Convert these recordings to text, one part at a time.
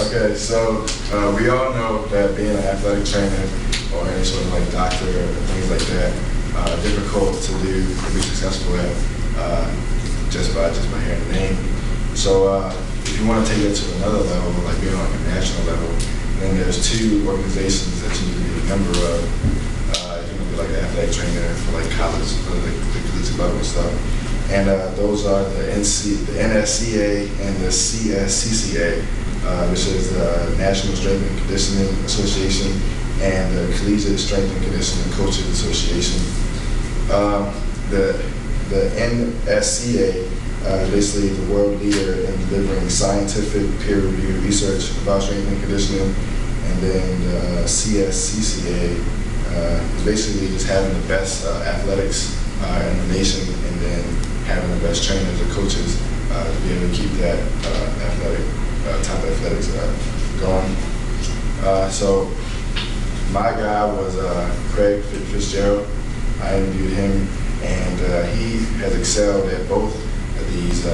Okay, so we all know that being an athletic trainer or any sort of like doctor or things like that, difficult to do, to be successful at just by hearing the name. So if you want to take it to another level, like being on like a national level, then there's two organizations that you need to be a member of. If you want to be like an athletic trainer for like college, for like the collegiate level and stuff. And those are the NSCA and the CSCCA, which is the National Strength and Conditioning Association and the Collegiate Strength and Conditioning Coaches Association. The NSCA is basically the world leader in delivering scientific peer-reviewed research about strength and conditioning, and then the CSCCA is basically just having the best athletics in the nation, and then having the best trainers and coaches to be able to keep that top athletics going. So my guy was Craig Fitzgerald. I interviewed him, and he has excelled at both of these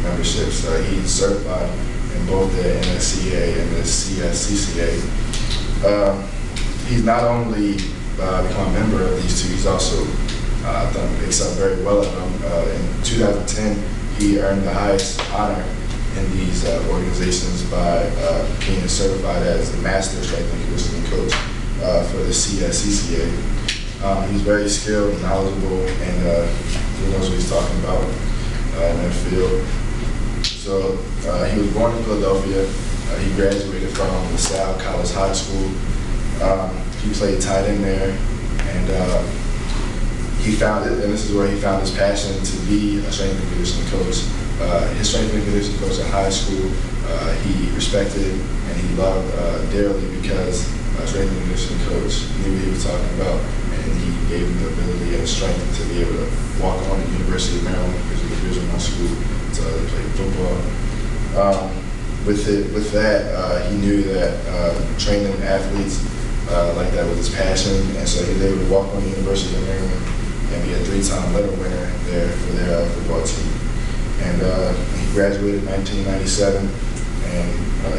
memberships. He's certified in both the NSCA and the CSCCA. He's not only become a member of these two, he's also excelled very well at them. In 2010, he earned the highest honor in these organizations by being certified as the Master Strength and Conditioning Coach for the CSCCA. He's very skilled and knowledgeable, and he knows what he's talking about in that field. So he was born in Philadelphia. He graduated from LaSalle College High School. He played tight end there, and he found it, and this is where he found his passion to be a strength and conditioning coach. His strength and conditioning coach in high school, he respected and he loved dearly, because strength and conditioning coach knew what he was talking about, and he gave him the ability and strength to be able to walk on at the University of Maryland, because it was a Division I school, to play football. With that, he knew that training athletes like that was his passion, and so he was able to walk on the University of Maryland and be a 3-time letter winner there for their football team. And he graduated in 1997, and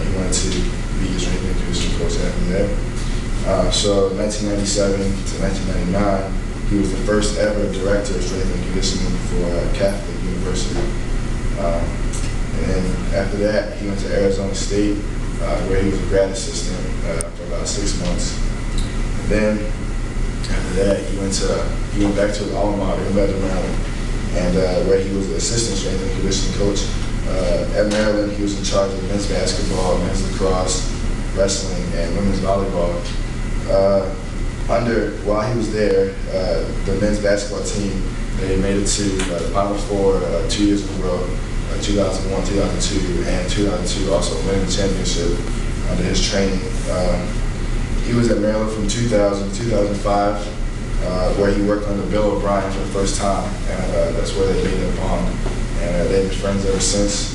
he wanted to be a strength and conditioning coach after that. So 1997 to 1999, he was the first ever director of strength and conditioning for Catholic University. And then after that, he went to Arizona State, where he was a grad assistant for about 6 months. And then after that, he went back to his alma mater, he went back to Maryland, and where he was the assistant strength and conditioning coach. At Maryland, he was in charge of men's basketball, men's lacrosse, wrestling, and women's volleyball. While he was there, the men's basketball team, they made it to the Final Four 2 years in a row, 2001, 2002, and 2002 also winning the championship under his training. He was at Maryland from 2000 to 2005, where he worked under Bill O'Brien for the first time, and that's where they made their bond, and they've been friends ever since.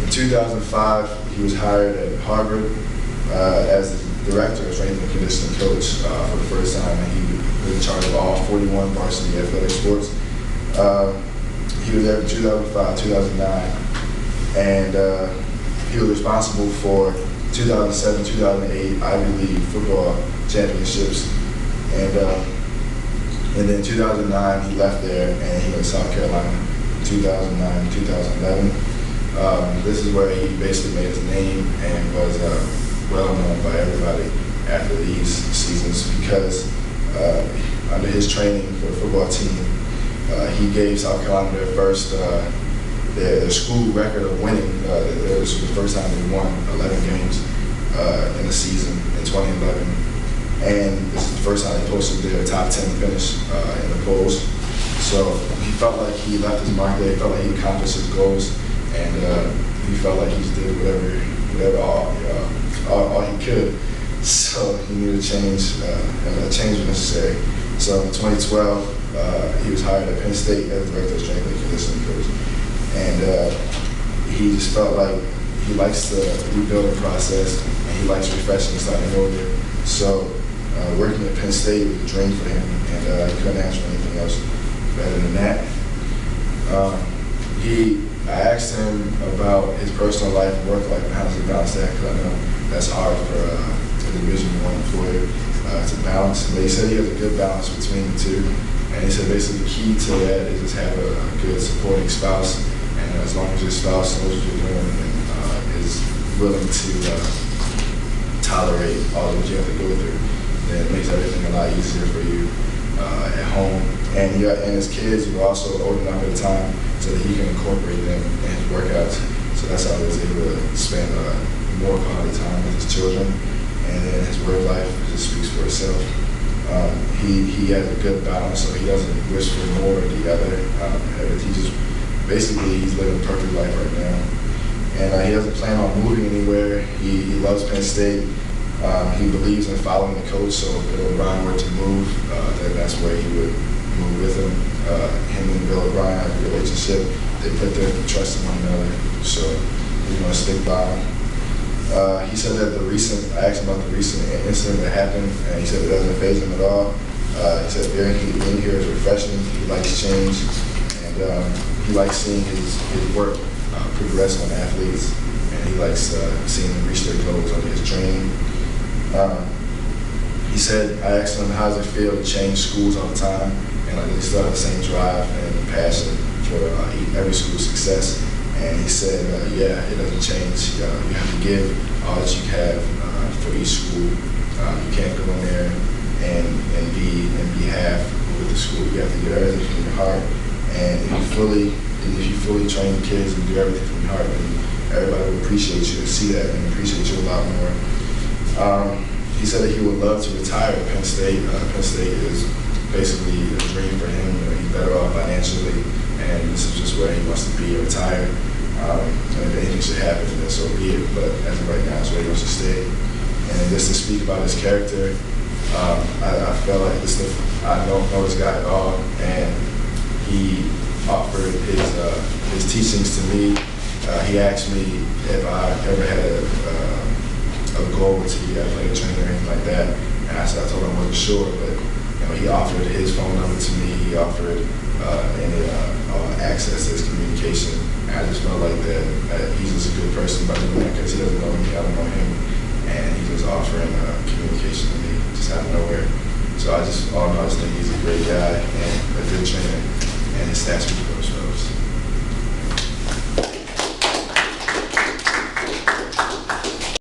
In 2005, he was hired at Harvard as the director of strength and conditioning coach for the first time, and he was in charge of all 41 varsity athletic sports. He was there from 2005, 2009, and he was responsible for 2007, 2008 Ivy League football championships, and then 2009 he left there and he went to South Carolina. 2009, 2011. This is where he basically made his name and was well known by everybody after these seasons, because under his training for the football team, he gave South Carolina their first their school record of winning. This was the first time they won 11 games in a season in 2011. And this is the first time they posted their top 10 finish in the polls. So he felt like he left his mark there. He felt like he accomplished his goals, and he felt like he just did whatever all he could. So he needed a change, and a change was necessary. So in 2012, he was hired at Penn State as director of strength and conditioning coach, and he just felt like he likes the rebuilding process, and he likes refreshing and starting over. So working at Penn State was a dream for him, and he couldn't ask for anything else better than that. I asked him about his personal life and work life and how does he balance that, because I know that's hard for a Division I employer to balance. But he said he has a good balance between the two, and he said basically the key to that is just have a good supporting spouse, and as long as your spouse knows what you're doing and is willing to tolerate all of what you have to go through, then it makes everything a lot easier for you at home. And his kids were also old enough at the time so that he can incorporate them in his workouts. So that's how he was able to spend more quality time with his children. And then his work life just speaks for itself. He has a good balance, so he doesn't wish for more or the other. He just basically he's living a perfect life right now. And he doesn't plan on moving anywhere. He loves Penn State. He believes in following the coach, so if Bill O'Brien were to move, then that's where he would move with him. Him and Bill O'Brien have a relationship. They put their trust in one another, so he's going to stick by him. He said that I asked him about the recent incident that happened, and he said it doesn't faze him at all. He said being here is refreshing. He likes change, and he likes seeing his work progress on athletes, and he likes seeing them reach their goals under his training. He said, I asked him, how does it feel to change schools all the time? And he still have the same drive and passion for every school's success. And he said, yeah, it doesn't change. You have to give all that you have for each school. You can't go in there and be half with the school. You have to give everything from your heart. And if you fully train the kids and do everything from your heart, then everybody will appreciate you and see that and appreciate you a lot more. He said that he would love to retire at Penn State. Penn State is basically a dream for him. He's better off financially, and this is just where he wants to be, retire. And if anything should happen, then so be it. But as of right now, it's where he wants to stay. And just to speak about his character, I felt like I don't know this guy at all, and he offered his teachings to me. He asked me if I ever had a goal to be an athletic trainer or anything like that, and I told him I wasn't sure, but he offered his phone number to me. He offered access to his communication. And I just felt like that he's just a good person by doing that, because he doesn't know me, I don't know him, and he's just offering communication to me just out of nowhere. So I just think he's a great guy and a good trainer, and his stats speak for themselves.